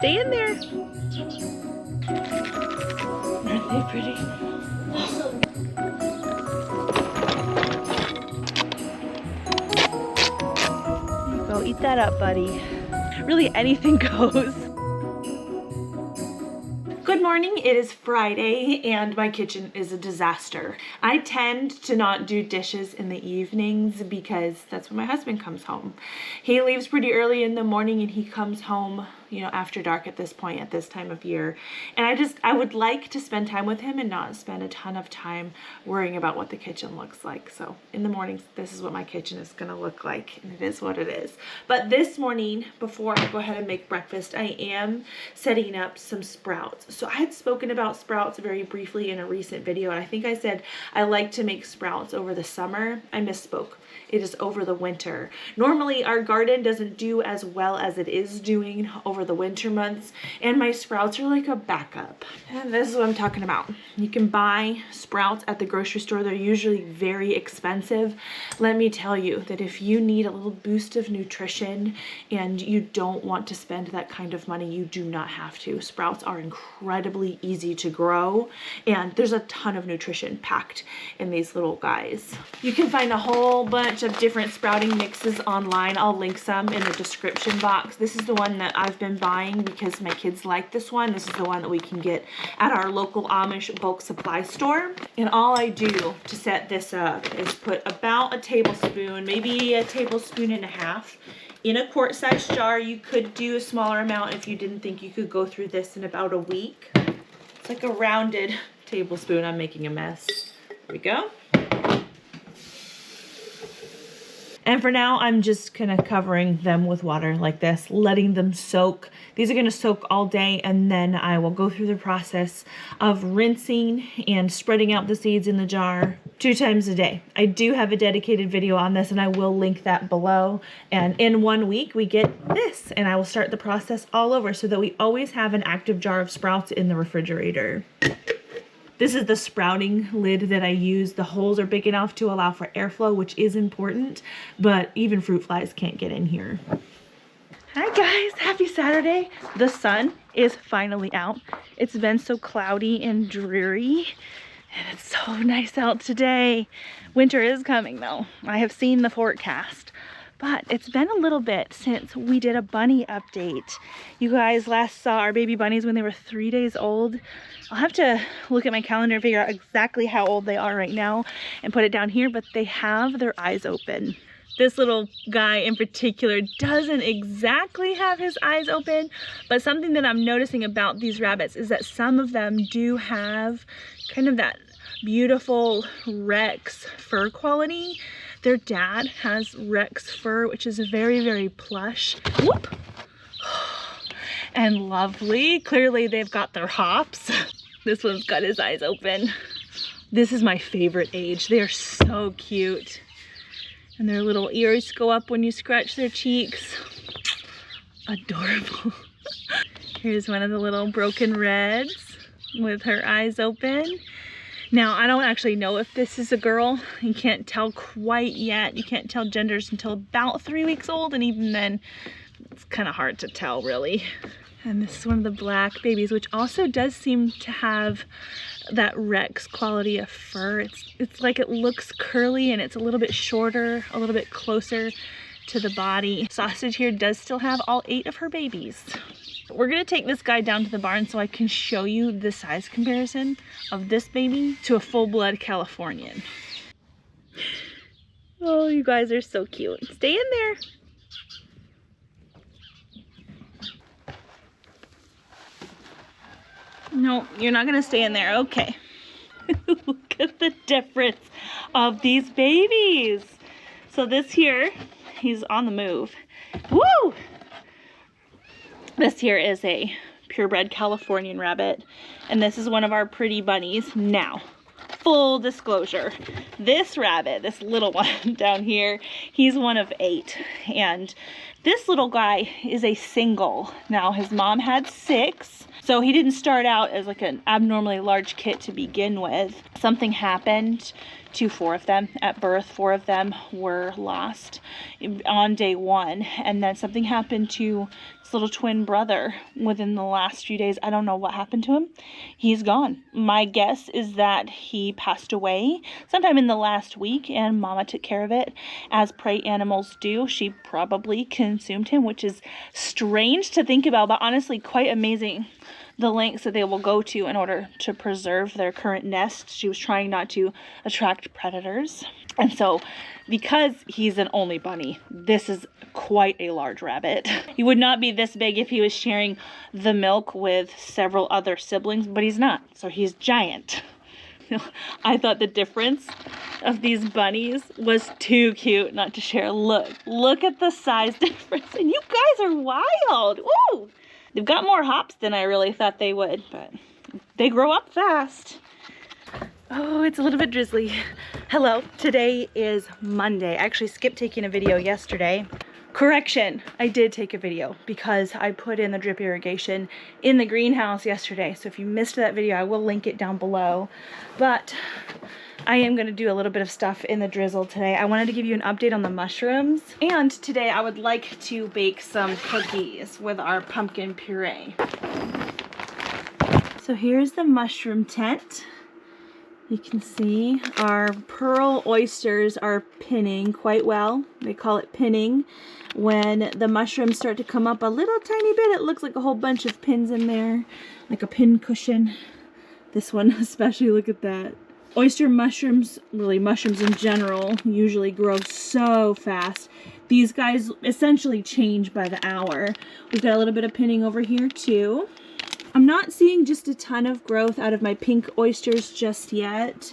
Stay in there. Aren't they pretty? Go eat that up, buddy. Really, anything goes. Good morning, it is Friday and my kitchen is a disaster. I tend to not do dishes in the evenings because that's when my husband comes home. He leaves pretty early in the morning and he comes home, you know, after dark at this point, at this time of year. And I would like to spend time with him and not spend a ton of time worrying about what the kitchen looks like. So in the mornings, this is what my kitchen is gonna look like, and it is what it is. But this morning, before I go ahead and make breakfast, I am setting up some sprouts. So I had spoken about sprouts very briefly in a recent video, and I think I said I like to make sprouts over the summer. I misspoke. It is over the winter. Normally our garden doesn't do as well as it is doing over the winter months, and my sprouts are like a backup. And this is what I'm talking about. You can buy sprouts at the grocery store. They're usually very expensive. Let me tell you that if you need a little boost of nutrition and you don't want to spend that kind of money, you do not have to. Sprouts are incredibly easy to grow, and there's a ton of nutrition packed in these little guys. You can find a whole bunch of different sprouting mixes online. I'll link some in the description box. This is the one that I've been buying because my kids like this one. This is the one that we can get at our local Amish bulk supply store. And all I do to set this up is put about a tablespoon, maybe a tablespoon and a half, in a quart-sized jar. You could do a smaller amount if you didn't think you could go through this in about a week. It's like a rounded tablespoon. I'm making a mess. There we go. And for now, I'm just kind of covering them with water like this, letting them soak. These are going to soak all day, and then I will go through the process of rinsing and spreading out the seeds in the jar 2 times a day. I do have a dedicated video on this, and I will link that below. And in 1 week, we get this, and I will start the process all over so that we always have an active jar of sprouts in the refrigerator. This is the sprouting lid that I use. The holes are big enough to allow for airflow, which is important, but even fruit flies can't get in here. Hi guys, happy Saturday. The sun is finally out. It's been so cloudy and dreary, and it's so nice out today. Winter is coming though. I have seen the forecast. But it's been a little bit since we did a bunny update. You guys last saw our baby bunnies when they were 3 days old. I'll have to look at my calendar and figure out exactly how old they are right now and put it down here, but they have their eyes open. This little guy in particular doesn't exactly have his eyes open, but something that I'm noticing about these rabbits is that some of them do have kind of that beautiful Rex fur quality. Their dad has Rex fur, which is very, very plush. Whoop! And lovely. Clearly they've got their hops. This one's got his eyes open. This is my favorite age. They are so cute. And their little ears go up when you scratch their cheeks. Adorable. Here's one of the little broken reds with her eyes open. Now, I don't actually know if this is a girl. You can't tell quite yet. You can't tell genders until about 3 weeks old, and even then, it's kind of hard to tell, really. And this is one of the black babies, which also does seem to have that Rex quality of fur. It's like it looks curly, and it's a little bit shorter, a little bit closer to the body. Sausage here does still have all 8 of her babies. We're gonna take this guy down to the barn so I can show you the size comparison of this baby to a full-blood Californian. Oh, you guys are so cute. Stay in there. No, you're not gonna stay in there. Okay. Look at the difference of these babies. So this here, he's on the move. Woo! This here is a purebred Californian rabbit, and this is one of our pretty bunnies. Now, full disclosure, this rabbit, this little one down here, he's one of 8, and This little guy is a single. Now his mom had 6, so he didn't start out as like an abnormally large kit to begin with. Something happened to 4 of them at birth. 4 of them were lost on day 1, and then something happened to his little twin brother within the last few days. I don't know what happened to him. He's gone. My guess is that he passed away sometime in the last week, and Mama took care of it as prey animals do. She probably consumed him, which is strange to think about, but honestly quite amazing the lengths that they will go to in order to preserve their current nest. She was trying not to attract predators. And so, because he's an only bunny, this is quite a large rabbit. He would not be this big if he was sharing the milk with several other siblings, but he's not. So he's giant. I thought the difference of these bunnies was too cute not to share. Look at the size difference. And you guys are wild. Woo! They've got more hops than I really thought they would, but they grow up fast. Oh, it's a little bit drizzly. Hello, today is Monday. I actually skipped taking a video yesterday. Correction, I did take a video because I put in the drip irrigation in the greenhouse yesterday. So if you missed that video, I will link it down below. But I am going to do a little bit of stuff in the drizzle today. I wanted to give you an update on the mushrooms. And today I would like to bake some cookies with our pumpkin puree. So here's the mushroom tent. You can see our pearl oysters are pinning quite well. They call it pinning. When the mushrooms start to come up a little tiny bit, it looks like a whole bunch of pins in there, like a pin cushion. This one especially, look at that. Oyster mushrooms, really mushrooms in general, usually grow so fast. These guys essentially change by the hour. We've got a little bit of pinning over here too. I'm not seeing just a ton of growth out of my pink oysters just yet.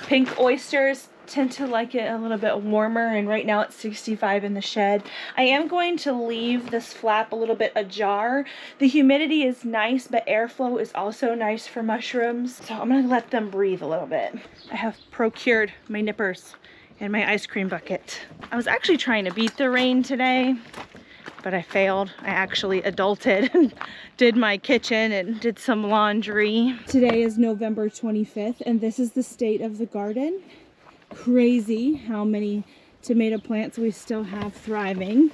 Pink oysters tend to like it a little bit warmer, and right now it's 65 in the shed. I am going to leave this flap a little bit ajar. The humidity is nice, but airflow is also nice for mushrooms. So I'm gonna let them breathe a little bit. I have procured my nippers and my ice cream bucket. I was actually trying to beat the rain today, but I failed. I actually adulted and did my kitchen and did some laundry. Today is November 25th, and this is the state of the garden. Crazy how many tomato plants we still have thriving.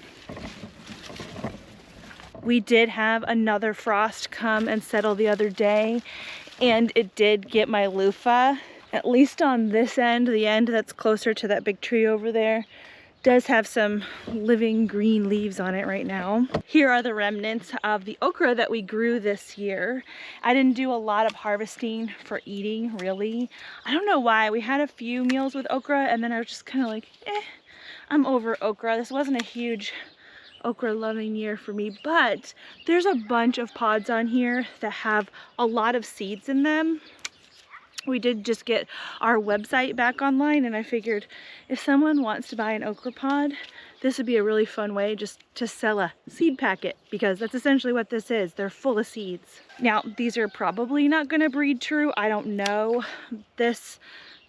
We did have another frost come and settle the other day, and it did get my loofah. At least on this end, the end that's closer to that big tree over there, does have some living green leaves on it right now. Here are the remnants of the okra that we grew this year. I didn't do a lot of harvesting for eating, really. I don't know why. We had a few meals with okra, and then I was just kind of like, I'm over okra. This wasn't a huge okra loving year for me, but there's a bunch of pods on here that have a lot of seeds in them. We did just get our website back online, and I figured if someone wants to buy an okra pod, this would be a really fun way just to sell a seed packet, because that's essentially what this is. They're full of seeds. Now, these are probably not going to breed true. I don't know. This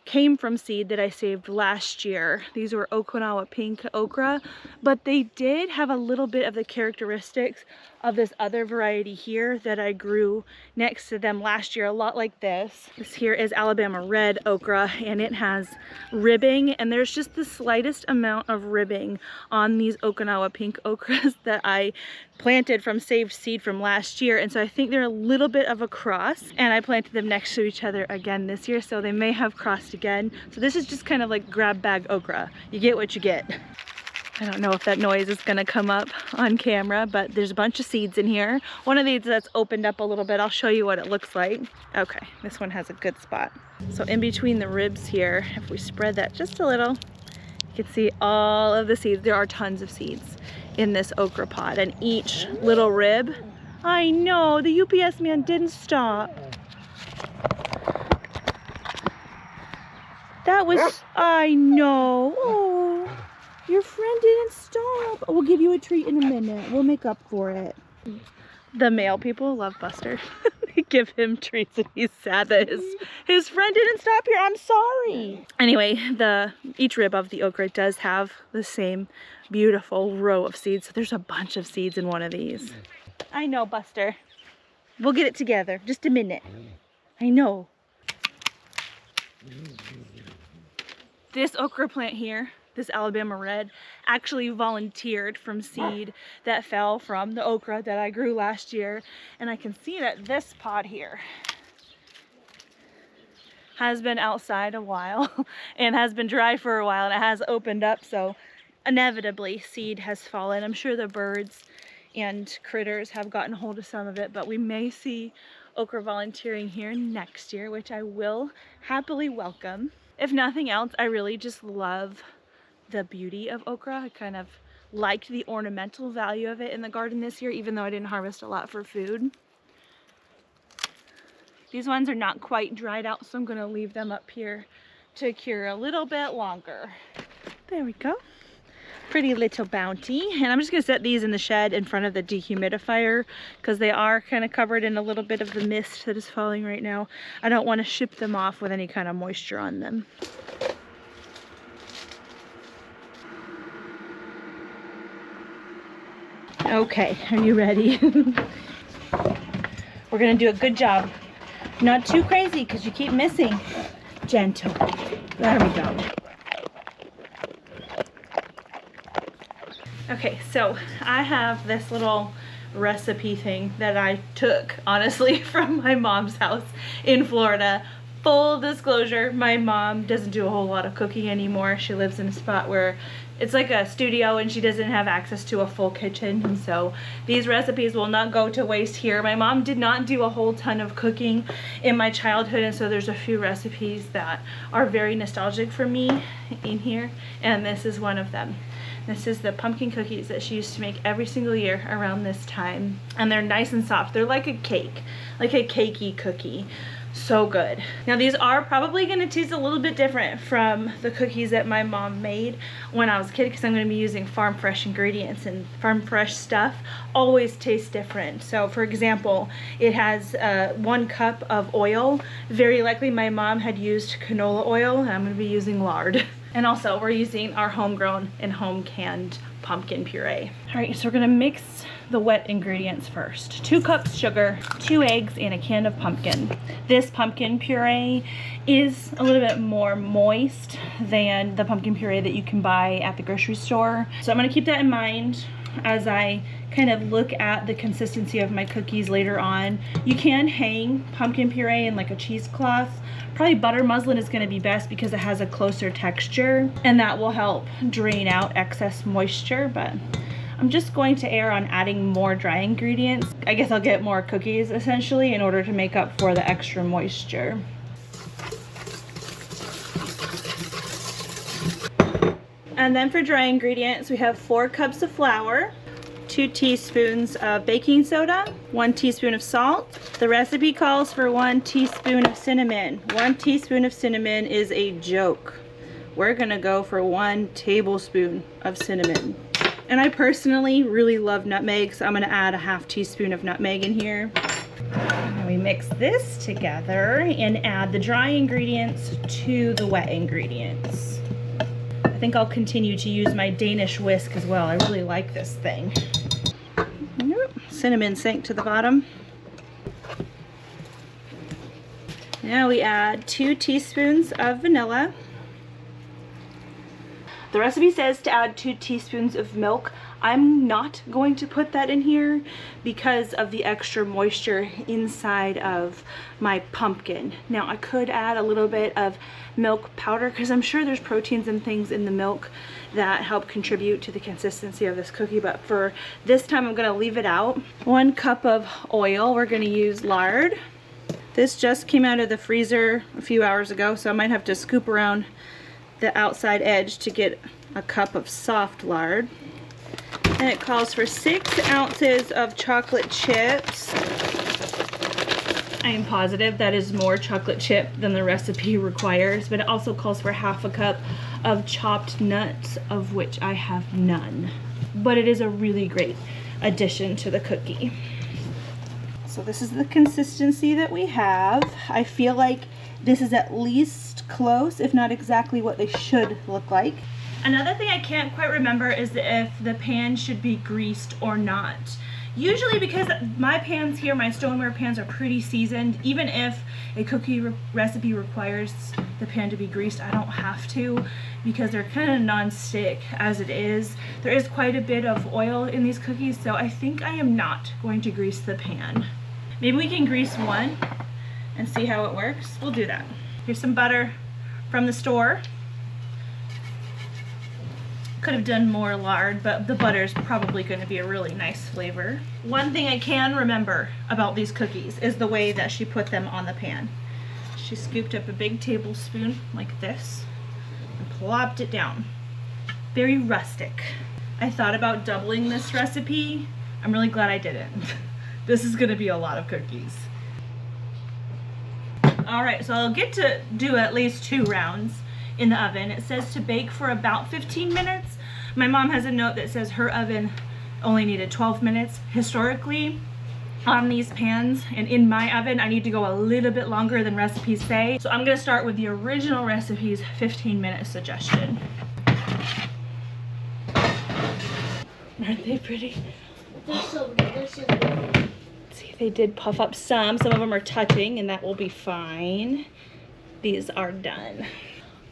came from seed that I saved last year. These were Okinawa pink okra, but they did have a little bit of the characteristics of this other variety here that I grew next to them last year, a lot like this. This here is Alabama red okra, and it has ribbing, and there's just the slightest amount of ribbing on these Okinawa pink okras that I planted from saved seed from last year, and so I think they're a little bit of a cross, and I planted them next to each other again this year, so they may have crossed again. So this is just kind of like grab bag okra. You get what you get. I don't know if that noise is gonna come up on camera, but there's a bunch of seeds in here. One of these that's opened up a little bit. I'll show you what it looks like. Okay, this one has a good spot. So in between the ribs here, if we spread that just a little, you can see all of the seeds. There are tons of seeds in this okra pod, and each little rib, I know, the UPS man didn't stop. That was, I know. Oh, your friend didn't stop. We'll give you a treat in a minute. We'll make up for it. The male people love Buster. give him treats and he's sad that his friend didn't stop here. I'm sorry. Anyway, each rib of the okra does have the same beautiful row of seeds. So there's a bunch of seeds in one of these. I know, Buster. We'll get it together. Just a minute. I know. This okra plant here, this Alabama Red, actually volunteered from seed that fell from the okra that I grew last year. And I can see that this pod here has been outside a while and has been dry for a while, and it has opened up, so inevitably seed has fallen. I'm sure the birds and critters have gotten hold of some of it, but we may see okra volunteering here next year, which I will happily welcome. If nothing else, I really just love the beauty of okra. I kind of liked the ornamental value of it in the garden this year, even though I didn't harvest a lot for food. These ones are not quite dried out, so I'm going to leave them up here to cure a little bit longer. There we go. Pretty little bounty. And I'm just going to set these in the shed in front of the dehumidifier because they are kind of covered in a little bit of the mist that is falling right now. I don't want to ship them off with any kind of moisture on them. Okay, are you ready? We're going to do a good job. Not too crazy because you keep missing. Gentle. There we go. Okay, so I have this little recipe thing that I took, honestly, from my mom's house in Florida. Full disclosure, my mom doesn't do a whole lot of cooking anymore. She lives in a spot where it's like a studio and she doesn't have access to a full kitchen, and so these recipes will not go to waste here. My mom did not do a whole ton of cooking in my childhood, and so there's a few recipes that are very nostalgic for me in here, and this is one of them. This is the pumpkin cookies that she used to make every single year around this time, and they're nice and soft. They're like a cake, like a cakey cookie. So good. Now these are probably going to taste a little bit different from the cookies that my mom made when I was a kid, because I'm going to be using farm fresh ingredients, and farm fresh stuff always tastes different. So for example, it has 1 cup of oil. Very likely my mom had used canola oil, and I'm going to be using lard. And also we're using our homegrown and home canned pumpkin puree. All right, so we're gonna mix the wet ingredients first. 2 cups sugar, 2 eggs, and a can of pumpkin. This pumpkin puree is a little bit more moist than the pumpkin puree that you can buy at the grocery store. So I'm gonna keep that in mind as I kind of look at the consistency of my cookies later on. You can hang pumpkin puree in like a cheesecloth. Probably butter muslin is going to be best because it has a closer texture, and that will help drain out excess moisture, but I'm just going to err on adding more dry ingredients. I guess I'll get more cookies essentially in order to make up for the extra moisture. And then for dry ingredients, we have 4 cups of flour, 2 teaspoons of baking soda, 1 teaspoon of salt. The recipe calls for 1 teaspoon of cinnamon. 1 teaspoon of cinnamon is a joke. We're gonna go for 1 tablespoon of cinnamon. And I personally really love nutmeg, so I'm gonna add a ½ teaspoon of nutmeg in here. And we mix this together and add the dry ingredients to the wet ingredients. I think I'll continue to use my Danish whisk as well. I really like this thing. Cinnamon sank to the bottom. Now we add 2 teaspoons of vanilla. The recipe says to add 2 teaspoons of milk. I'm not going to put that in here because of the extra moisture inside of my pumpkin. Now I could add a little bit of milk powder because I'm sure there's proteins and things in the milk that help contribute to the consistency of this cookie, but for this time I'm going to leave it out. 1 cup of oil. We're going to use lard. This just came out of the freezer a few hours ago, so I might have to scoop around the outside edge to get a cup of soft lard. And it calls for 6 ounces of chocolate chips. I am positive that is more chocolate chip than the recipe requires, but it also calls for ½ cup of chopped nuts, of which I have none. But it is a really great addition to the cookie. So this is the consistency that we have. I feel like this is at least close, if not exactly what they should look like. Another thing I can't quite remember is if the pan should be greased or not. Usually, because my pans here, my stoneware pans, are pretty seasoned, even if a cookie recipe requires the pan to be greased, I don't have to, because they're kind of non-stick as it is. There is quite a bit of oil in these cookies, so I think I am not going to grease the pan. Maybe we can grease one and see how it works. We'll do that. Here's some butter from the store. Could have done more lard, but the butter is probably going to be a really nice flavor. One thing I can remember about these cookies is the way that she put them on the pan. She scooped up a big tablespoon like this and plopped it down. Very rustic. I thought about doubling this recipe. I'm really glad I didn't. This is going to be a lot of cookies. Alright, so I'll get to do at least 2 rounds in the oven. It says to bake for about 15 minutes. My mom has a note that says her oven only needed 12 minutes. Historically, on these pans and in my oven, I need to go a little bit longer than recipes say. So I'm gonna start with the original recipe's 15-minute suggestion. Aren't they pretty? They're so good. They're so good. See, they did puff up some. Some of them are touching, and that will be fine. These are done.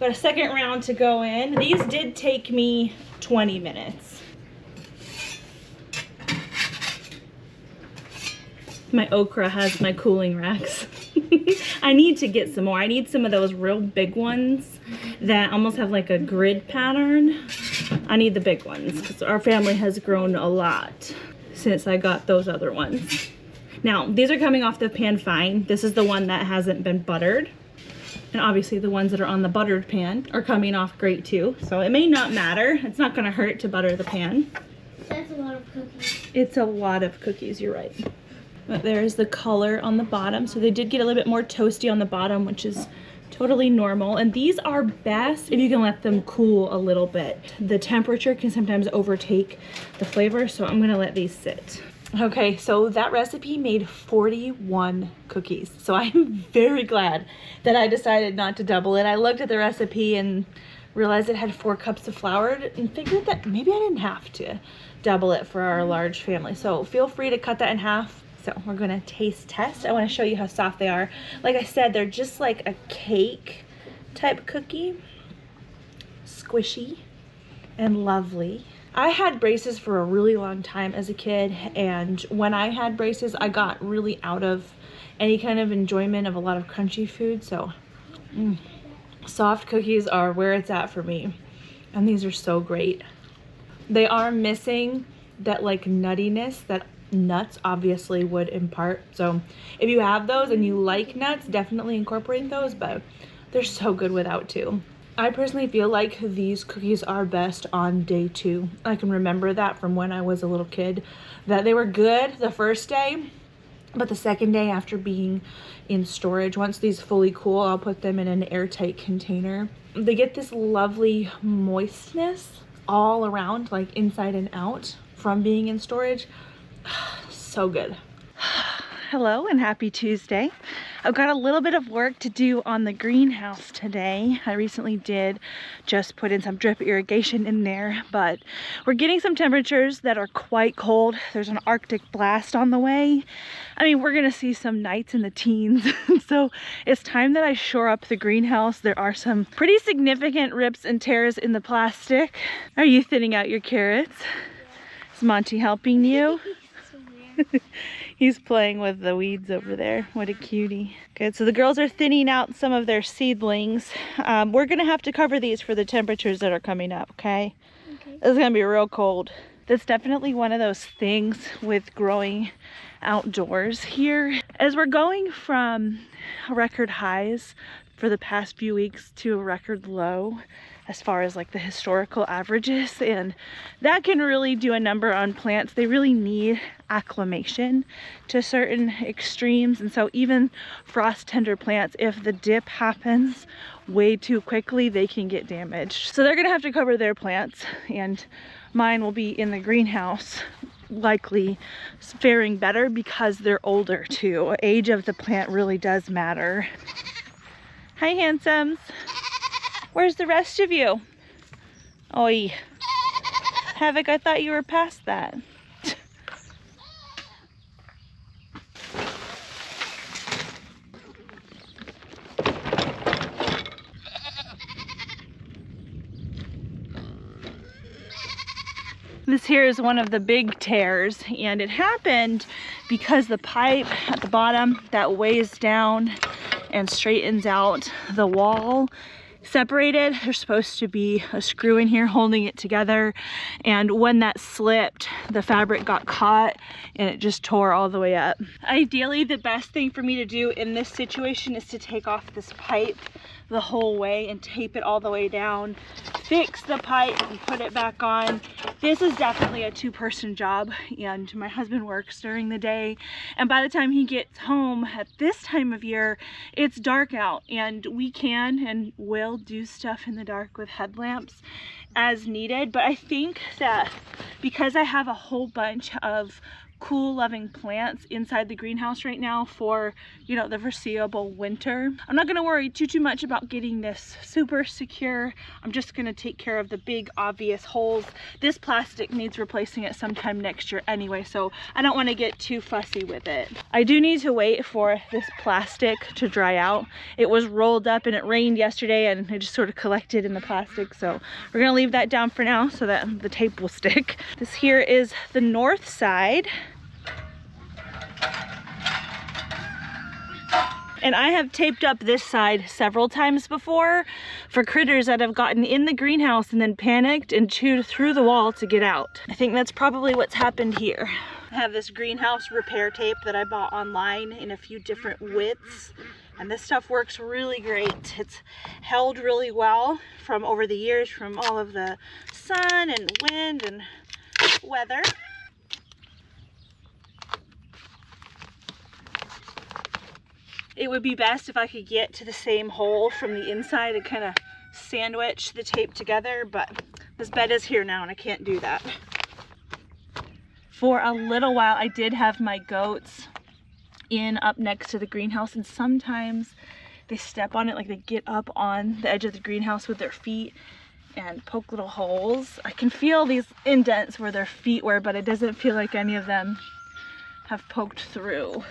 Got a second round to go in. These did take me 20 minutes. My okra has my cooling racks. I need to get some more. I need some of those real big ones that almost have like a grid pattern. I need the big ones because our family has grown a lot since I got those other ones. Now, these are coming off the pan fine. This is the one that hasn't been buttered. And obviously the ones that are on the buttered pan are coming off great too. So it may not matter. It's not gonna hurt to butter the pan. That's a lot of cookies. It's a lot of cookies, you're right. But there's the color on the bottom. So they did get a little bit more toasty on the bottom, which is totally normal. And these are best if you can let them cool a little bit. The temperature can sometimes overtake the flavor, so I'm gonna let these sit. Okay, so that recipe made 41 cookies. So I'm very glad that I decided not to double it. I looked at the recipe and realized it had 4 cups of flour and figured that maybe I didn't have to double it for our large family. So feel free to cut that in half. So we're gonna taste test. I wanna show you how soft they are. Like I said, they're just like a cake type cookie. Squishy and lovely. I had braces for a really long time as a kid, and when I had braces, I got really out of any kind of enjoyment of a lot of crunchy food, so soft cookies are where it's at for me, and these are so great. They are missing that like nuttiness that nuts obviously would impart, so if you have those and you like nuts, definitely incorporate those, but they're so good without too. I personally feel like these cookies are best on day 2. I can remember that from when I was a little kid, that they were good the first day, but the second day after being in storage, once these fully cool, I'll put them in an airtight container. They get this lovely moistness all around, like inside and out from being in storage. So good. Hello and happy Tuesday. I've got a little bit of work to do on the greenhouse today. I recently did just put in some drip irrigation in there, but we're getting some temperatures that are quite cold. There's an Arctic blast on the way. I mean, we're gonna see some nights in the teens. So it's time that I shore up the greenhouse. There are some pretty significant rips and tears in the plastic. Are you thinning out your carrots? Is Monty helping you? He's playing with the weeds over there. What a cutie. Good, so the girls are thinning out some of their seedlings. We're gonna have to cover these for the temperatures that are coming up, okay? It's gonna be real cold. That's definitely one of those things with growing outdoors here. As we're going from record highs for the past few weeks to a record low, as far as like the historical averages, and that can really do a number on plants. They really need acclimation to certain extremes, and so even frost tender plants, if the dip happens way too quickly, they can get damaged. So they're gonna have to cover their plants, and mine will be in the greenhouse likely faring better because they're older too. Age of the plant really does matter. Hi, handsomes. Where's the rest of you? Oi. Havoc, I thought you were past that. This here is one of the big tears, and it happened because the pipe at the bottom that weighs down and straightens out the wall separated. There's supposed to be a screw in here holding it together, and when that slipped, the fabric got caught and it just tore all the way up. Ideally, the best thing for me to do in this situation is to take off this pipe the whole way and tape it all the way down, fix the pipe and put it back on. This is definitely a two-person job, and my husband works during the day, and by the time he gets home at this time of year, it's dark out, and we can and will do stuff in the dark with headlamps as needed. But I think that because I have a whole bunch of cool loving plants inside the greenhouse right now for, you know, the foreseeable winter, I'm not going to worry too much about getting this super secure. I'm just going to take care of the big obvious holes. This plastic needs replacing at some time next year anyway, so I don't want to get too fussy with it. I do need to wait for this plastic to dry out. It was rolled up and it rained yesterday and it just sort of collected in the plastic, so we're going to leave that down for now so that the tape will stick. This here is the north side. And I have taped up this side several times before for critters that have gotten in the greenhouse and then panicked and chewed through the wall to get out. I think that's probably what's happened here. I have this greenhouse repair tape that I bought online in a few different widths, and this stuff works really great. It's held really well from over the years from all of the sun and wind and weather. It would be best if I could get to the same hole from the inside and kind of sandwich the tape together, but this bed is here now and I can't do that. For a little while, I did have my goats in up next to the greenhouse, and sometimes they step on it, like they get up on the edge of the greenhouse with their feet and poke little holes. I can feel these indents where their feet were, but it doesn't feel like any of them have poked through.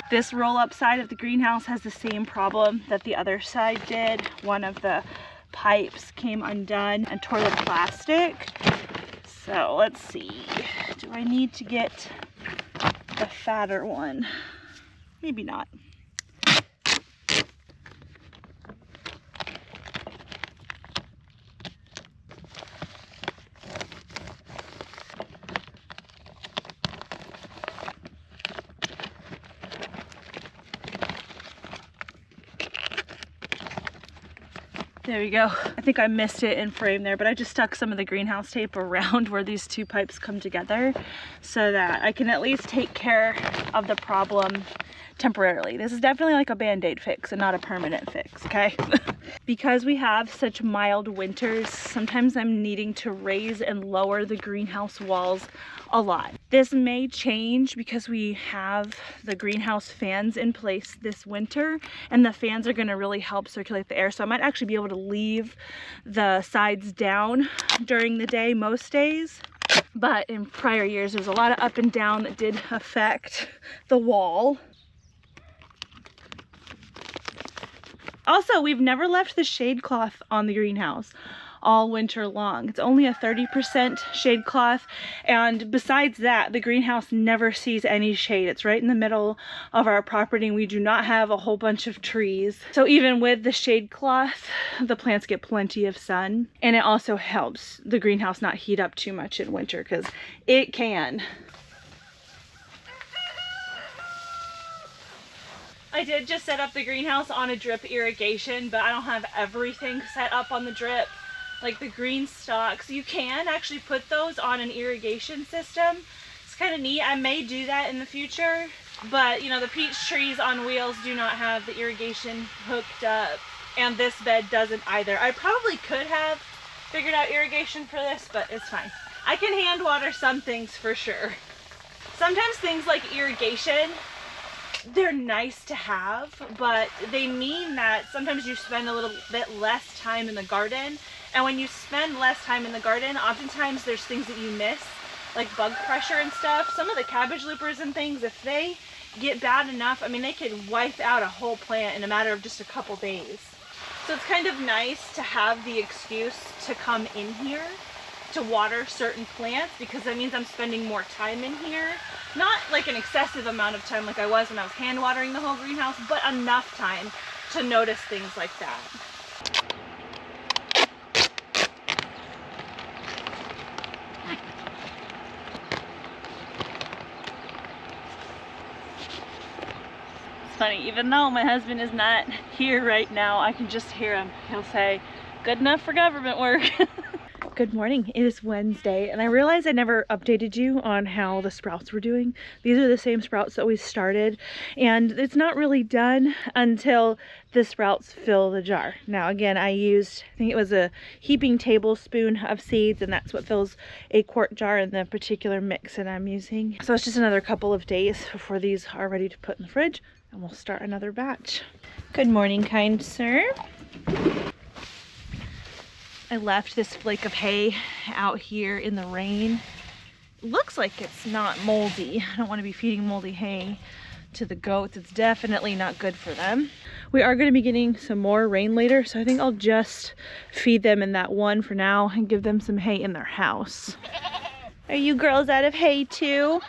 This roll-up side of the greenhouse has the same problem that the other side did. One of the pipes came undone and tore the plastic. So let's see, do I need to get the fatter one? Maybe not. There we go. I think I missed it in frame there, but I just stuck some of the greenhouse tape around where these two pipes come together so that I can at least take care of the problem temporarily. This is definitely like a band-aid fix and not a permanent fix, okay? Because we have such mild winters, sometimes I'm needing to raise and lower the greenhouse walls a lot. This may change because we have the greenhouse fans in place this winter, and the fans are going to really help circulate the air, so I might actually be able to leave the sides down during the day most days. But in prior years, there was a lot of up and down that did affect the wall. Also, we've never left the shade cloth on the greenhouse all winter long. It's only a 30% shade cloth, and besides that, the greenhouse never sees any shade. It's right in the middle of our property, and we do not have a whole bunch of trees. So even with the shade cloth, the plants get plenty of sun, and it also helps the greenhouse not heat up too much in winter, because it can. I did just set up the greenhouse on a drip irrigation, but I don't have everything set up on the drip. Like the green stalks, you can actually put those on an irrigation system. It's kind of neat. I may do that in the future, but you know, the peach trees on wheels do not have the irrigation hooked up, and this bed doesn't either. I probably could have figured out irrigation for this, but it's fine. I can hand water some things for sure. Sometimes things like irrigation, they're nice to have, but they mean that sometimes you spend a little bit less time in the garden. And when you spend less time in the garden, oftentimes there's things that you miss, like bug pressure and stuff. Some of the cabbage loopers and things, if they get bad enough, I mean, they could wipe out a whole plant in a matter of just a couple days. So it's kind of nice to have the excuse to come in here to water certain plants, because that means I'm spending more time in here. Not like an excessive amount of time like I was when I was hand watering the whole greenhouse, but enough time to notice things like that. It's funny, even though my husband is not here right now, I can just hear him. He'll say, "Good enough for government work." Good morning. It is Wednesday, and I realized I never updated you on how the sprouts were doing. These are the same sprouts that we started, and it's not really done until the sprouts fill the jar. Now again, I used, I think it was a heaping tablespoon of seeds, and that's what fills a quart jar in the particular mix that I'm using. So it's just another couple of days before these are ready to put in the fridge, and we'll start another batch. Good morning, kind sir. I left this flake of hay out here in the rain. It looks like it's not moldy. I don't want to be feeding moldy hay to the goats. It's definitely not good for them. We are going to be getting some more rain later, so I think I'll just feed them in that one for now and give them some hay in their house. Are you girls out of hay too?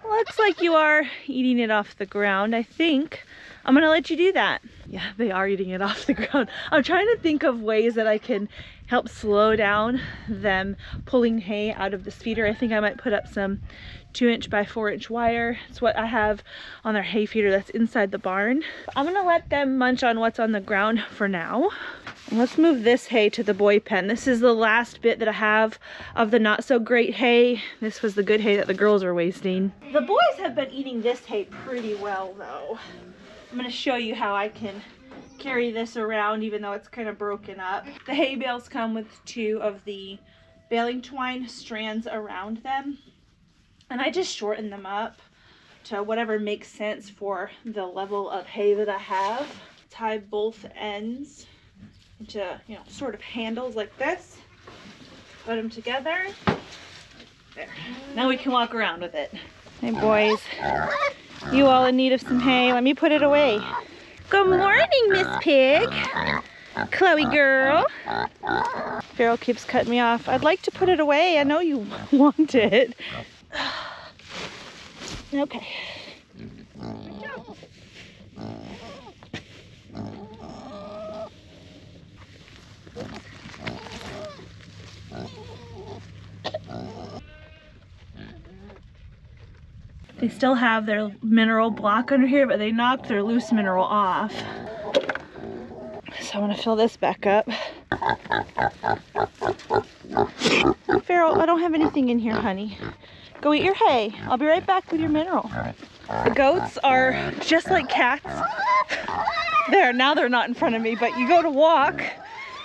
Looks like you are eating it off the ground. I think I'm gonna let you do that. Yeah, they are eating it off the ground. I'm trying to think of ways that I can help slow down them pulling hay out of this feeder. I think I might put up some 2" by 4" wire. It's what I have on their hay feeder that's inside the barn. I'm gonna let them munch on what's on the ground for now. And let's move this hay to the boy pen. This is the last bit that I have of the not so great hay. This was the good hay that the girls are wasting. The boys have been eating this hay pretty well though. I'm gonna show you how I can carry this around even though it's kind of broken up. The hay bales come with 2 of the baling twine strands around them, and I just shorten them up to whatever makes sense for the level of hay that I have. Tie both ends into, you know, sort of handles like this. Put them together. There. Now we can walk around with it. Hey boys, you all in need of some hay? Let me put it away. Good morning, Miss Pig. Chloe girl. Farrell keeps cutting me off. I'd like to put it away. I know you want it. Okay. They still have their mineral block under here, but they knocked their loose mineral off. So I'm gonna fill this back up. Farrell, I don't have anything in here, honey. Go eat your hay. I'll be right back with your mineral. The goats are just like cats. There, now they're not in front of me, but you go to walk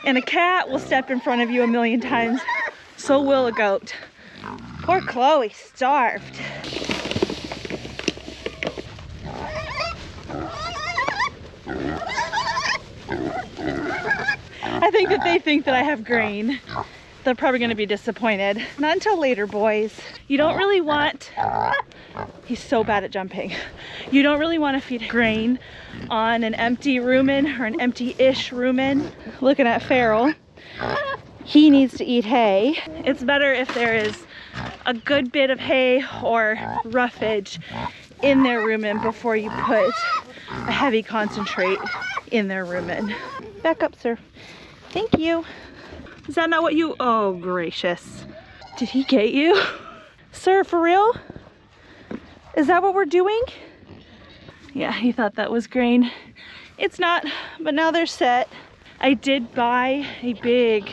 and a cat will step in front of you a million times. So will a goat. Poor Chloe, starved. I think that they think that I have grain. They're probably going to be disappointed. Not until later, boys. You don't really want... He's so bad at jumping. You don't really want to feed grain on an empty rumen or an empty-ish rumen. Looking at Farrell. He needs to eat hay. It's better if there is a good bit of hay or roughage in their rumen before you put a heavy concentrate in their rumen. Back up, sir. Thank you. Is that not what you... Oh, gracious. Did he get you? Sir, for real? Is that what we're doing? Yeah, he thought that was grain. It's not, but now they're set. I did buy a big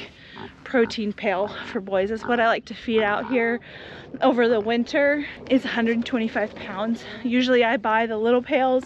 protein pail for boys. That's what I like to feed out here over the winter. It's 125 pounds. Usually I buy the little pails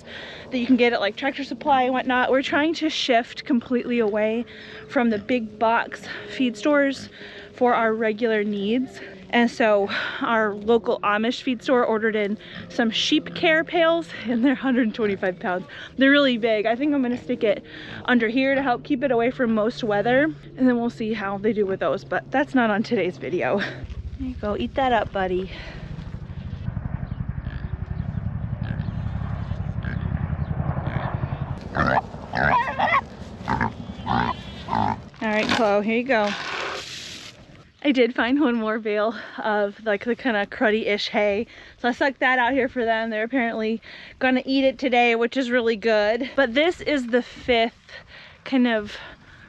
that you can get at like Tractor Supply and whatnot. We're trying to shift completely away from the big box feed stores for our regular needs. And so our local Amish feed store ordered in some sheep care pails, and they're 125 pounds. They're really big. I think I'm gonna stick it under here to help keep it away from most weather, and then we'll see how they do with those, but that's not on today's video. There you go, eat that up, buddy. All right, Chloe, here you go. I did find one more bale of like the kind of cruddy-ish hay. So I stuck that out here for them. They're apparently gonna eat it today, which is really good. But this is the 5th kind of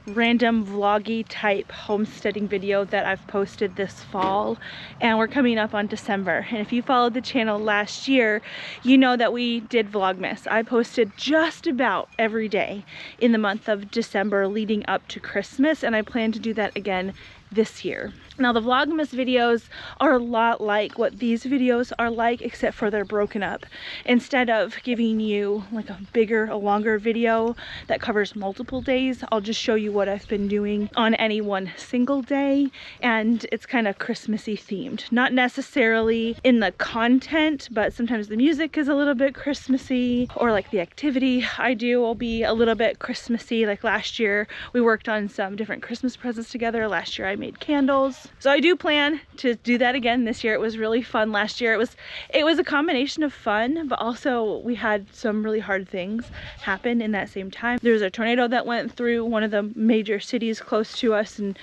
random vloggy type homesteading video that I've posted this fall, and we're coming up on December. And if you followed the channel last year, you know that we did Vlogmas. I posted just about every day in the month of December leading up to Christmas, and I plan to do that again this year. Now the Vlogmas videos are a lot like what these videos are like, except for they're broken up. Instead of giving you like a longer video that covers multiple days, I'll just show you what I've been doing on any one single day, and it's kind of Christmassy themed. Not necessarily in the content, but sometimes the music is a little bit Christmassy, or like the activity I do will be a little bit Christmassy. Like last year we worked on some different Christmas presents together. Last year I made candles. So I do plan to do that again this year. It was really fun last year. It was a combination of fun, but also we had some really hard things happen in that same time. There was a tornado that went through one of the major cities close to us and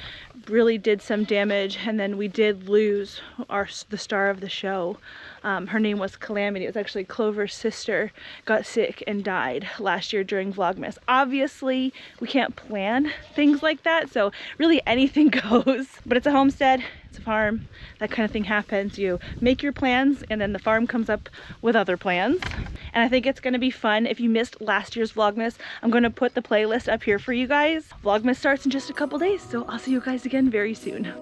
really did some damage, and then we did lose the star of the show. Her name was Calamity. It was actually Clover's sister, got sick and died last year during Vlogmas. Obviously, we can't plan things like that, so really anything goes. But it's a homestead, it's a farm, that kind of thing happens. You make your plans, and then the farm comes up with other plans. And I think it's gonna be fun. If you missed last year's Vlogmas, I'm gonna put the playlist up here for you guys. Vlogmas starts in just a couple days, so I'll see you guys again very soon.